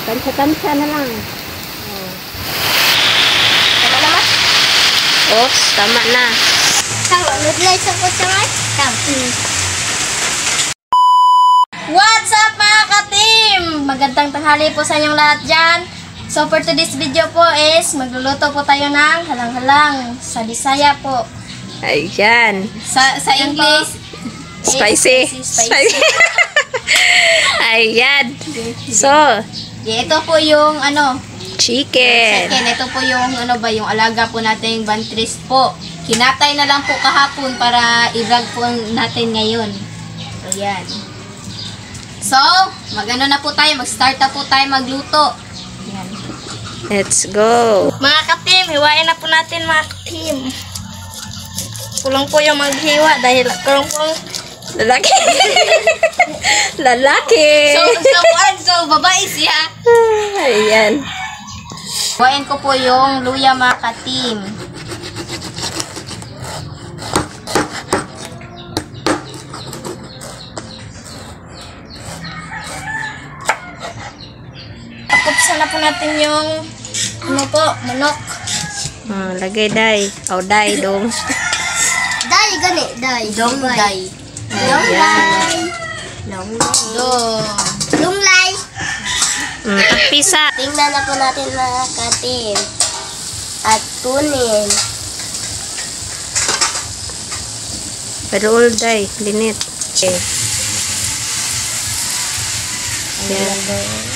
Tansya-tansya na lang. Tama naman. Oops, tama na. Nudlay sa kutsangay. What's up mga ka-team? Magandang tanghali po sa inyong lahat dyan. So for today's video po is magluluto po tayo ng halang-halang sa Bisaya po. Ayan. Sa English, Spicy. Spicy. Ayan. So, Ito po yung chicken. chicken. Ito po yung yung alaga po nating bantris po. Kinatay na lang po kahapon para i-vlog po natin ngayon. Ayan. So, na po tayo. Mag-start na po tayo magluto. Ayan. Let's go. Mga ka-team, hiwain na po natin mga ka-team. Kulong po yung maghiwa dahil kulong po Lalaki. Lalaki. So, babae siya. Ayan. Hiwain ko po yung luya mga ka-team. Kupsan na po natin yung manok. Lagay day. Day dong. Day, gani. Day. Dong day. Lunglay. Pisa. Tingnan na po natin mga ka-team. At tunin. Pero all day. Linit. Okay. Ayan.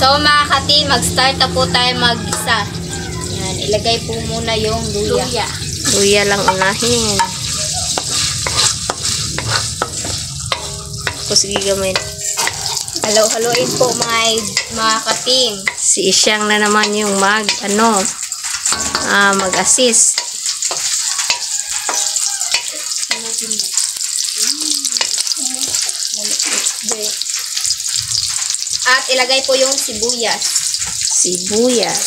So mga ka-team, mag-start na po tayo mag-isa. Yan, ilagay po muna yung luya. Luya lang unahin. Tapos gigamay. Halo-haloin po mga ka-team. Si Isyang na naman yung mag-assist. At ilagay po yung sibuyas. Sibuyas.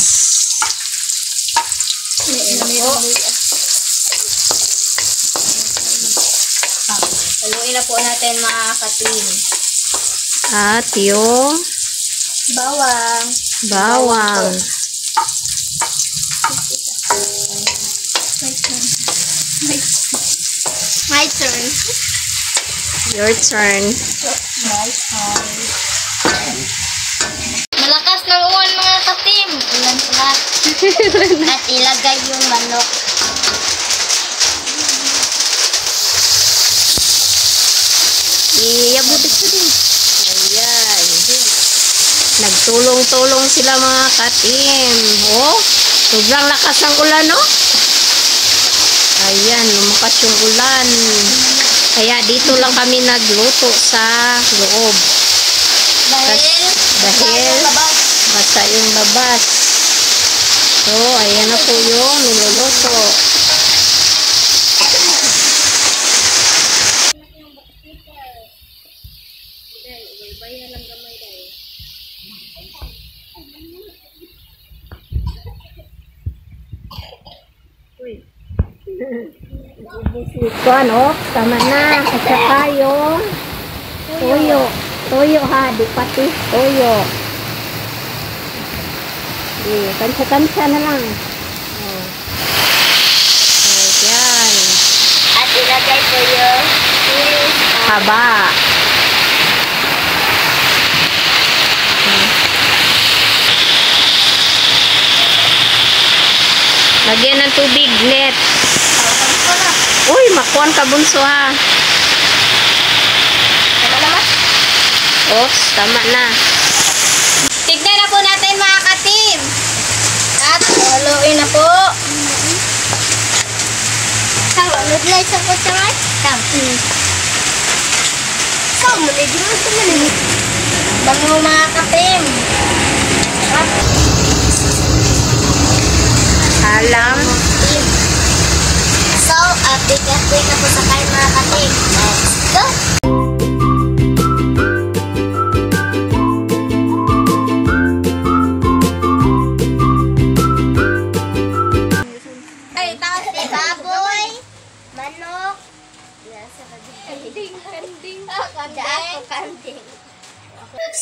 Haluin na po natin mga ka-team. At yung bawang. My turn. Your turn. My turn. Malakas ng uwan mga ka-team. Ulan lahat. At ilagay yung manok. Iyabutin ko din. Ayan. Nagtulong-tulong sila mga ka-team. Oh, sobrang lakas ng ulan, no? Ayan, lumakas yung ulan. Kaya dito lang kami nagluto sa loob. Dahil basa yung labas. So, ayan na po yung niluluto. Tama na. At saka yung toyo. Toyo ha, di pati toyo. Tansya-tansya na lang. Ayan. At ilagay po yung Haba. Lagyan ng tubig, net. Uy, makuhan ka bunso ha. Tama naman. Oops, tama na. Tignan na po natin mga ka-team. At haluin na po. Nudlay sa kutsangay. Bango mga ka-team. Halang. So, update na po sa kain mga ka-team. Let's go!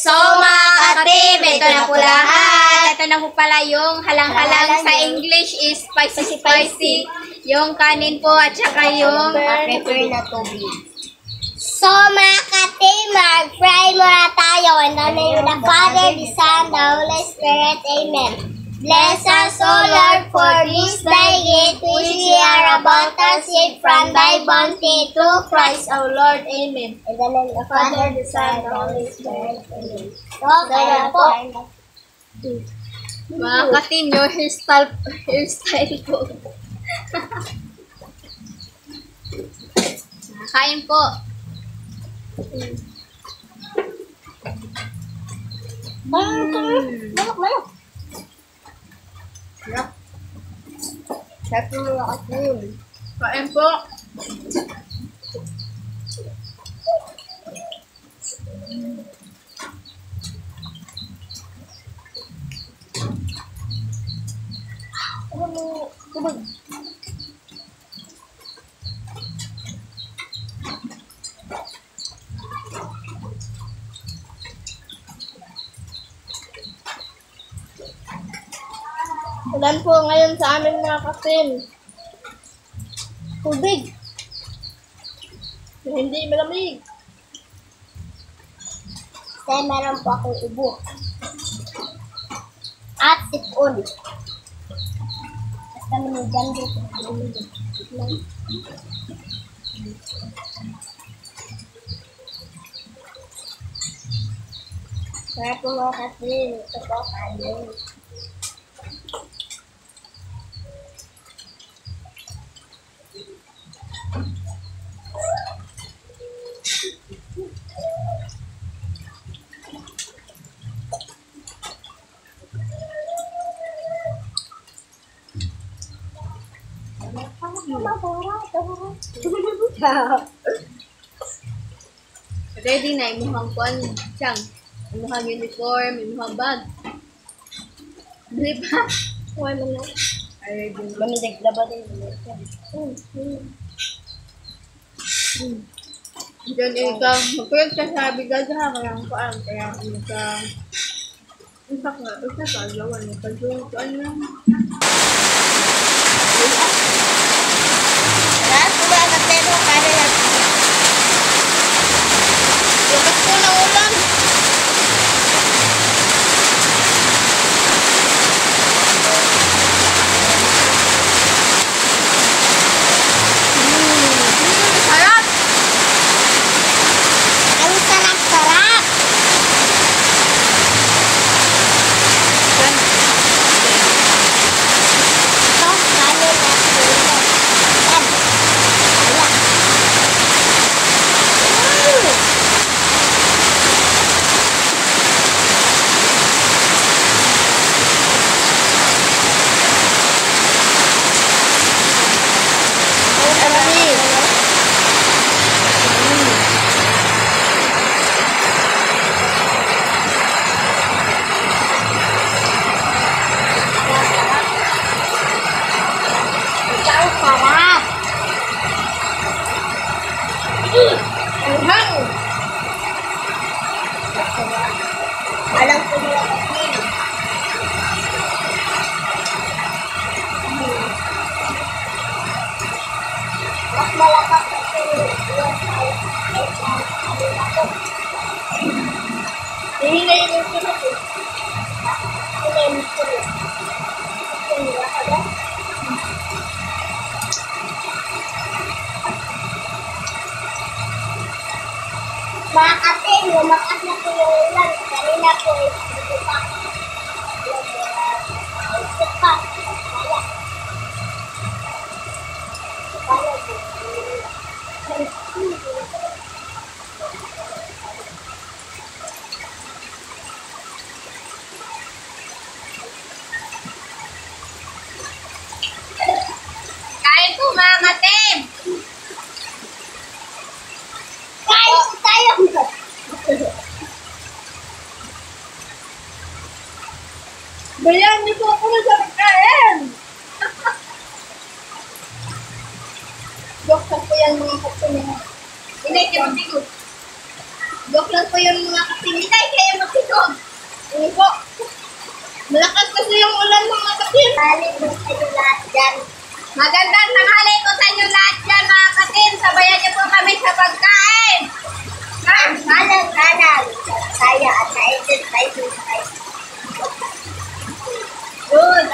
So mga ka-team, ito na po lahat. Ito na po pala yung halang-halang sa English is spicy. Yung kanin po at saka yung Prepare na tubig. So, mga ka-team, mag-fry muna tayo. In the name of the Father, the Son, the Holy Spirit. Amen. Bless us, O Lord, for this thy gift, which we are about to receive from thy bounty, through Christ our Lord. Amen. In the name of the Father, the Son, the Holy Spirit. Amen. So, kaya po. mga ka-team, yung hairstyle po. Kain po. Malak. Sarap mo mga ka-team. Kain po. Ulan po ngayon sa amin mga ka-team. Tubig. Hindi malamig. Kaya meron po akong ubo. At sipon. Basta manigan dito. Kaya po mga ka-team. Ito po kanin. Ready na, imuhang kuan siyang. Imuhang uniform, imuhang bag. Di ba? Wala na. Ay, ready na. Mamidag na ba din? Diyan ikaw, magkulit ka sa bigad ha, kaya ang kuan, kaya ano ka, isa ka, gawan mo, pag-yung kuan lang. Lahat po mga ka-team, kanin natin. Lakas po ng ulan. Sarap! Ang sarap-sarap. Ito, kanin natin. Yan. Ayan. Ang alamig. Ikaw sarap. Anghang. Alam ko mga kapatid. Mas malakas kasi hihinayin mo sila po. Hihinayin mo sila. Hihinayin mo sila. Mga kapatid, lumakas na po yung ulan. Kanina po ay dito pa. Dito pa. Kaya. Kaya po. Kain po mga ka-team! Kain po tayo! Bayan niyo po ako sa pagkain! Joke po yan mga ka-team. Hindi, kaya magtigot. Joke lang po yung mga katinitay, kaya magsinog. Hindi po. Malakas kasi yung ulan mga katin. Bali po kayo lahat dyan. Magandang tanghali po sa inyo lahat dyan mga katin. Sabayan niyo po kami sa pagkain. Kanan. Saya at na-exercise mo tayo. Good.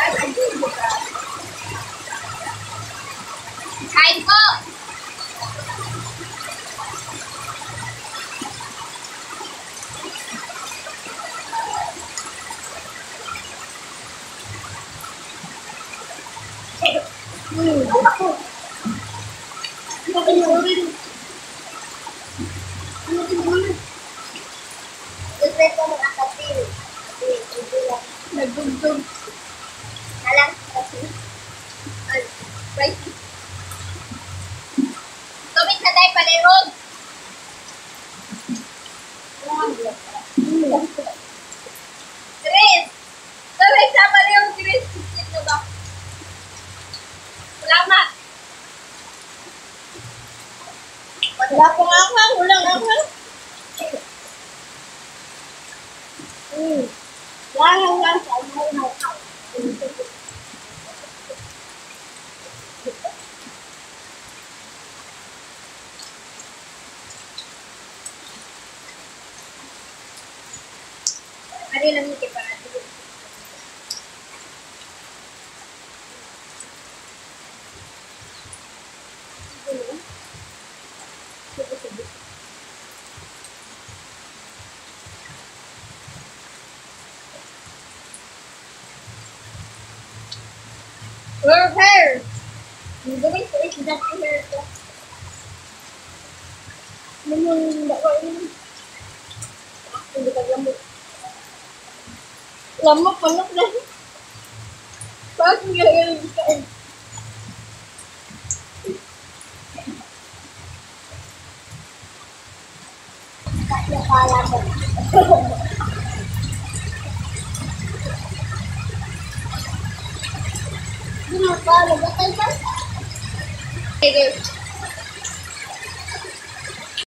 Kain po. Ako. Gusto ko mga kapil. Nagdugtog. Alam kasi. Right. Tumit na tayo palihog. Chris! Tumit sa palihog, Chris. Ito ba? Salamat. Wala pong akwang. Walang akwang. Lang sa mga Ano lang yung para dito. Her hair. Yung gawin ko is that hair ko. Naman ba ini? Hindi ka lamok. Lamok panak na. Bakit ngayon ka? Kasi kala ko. Hindi mo pa, lagatay ka? Sige.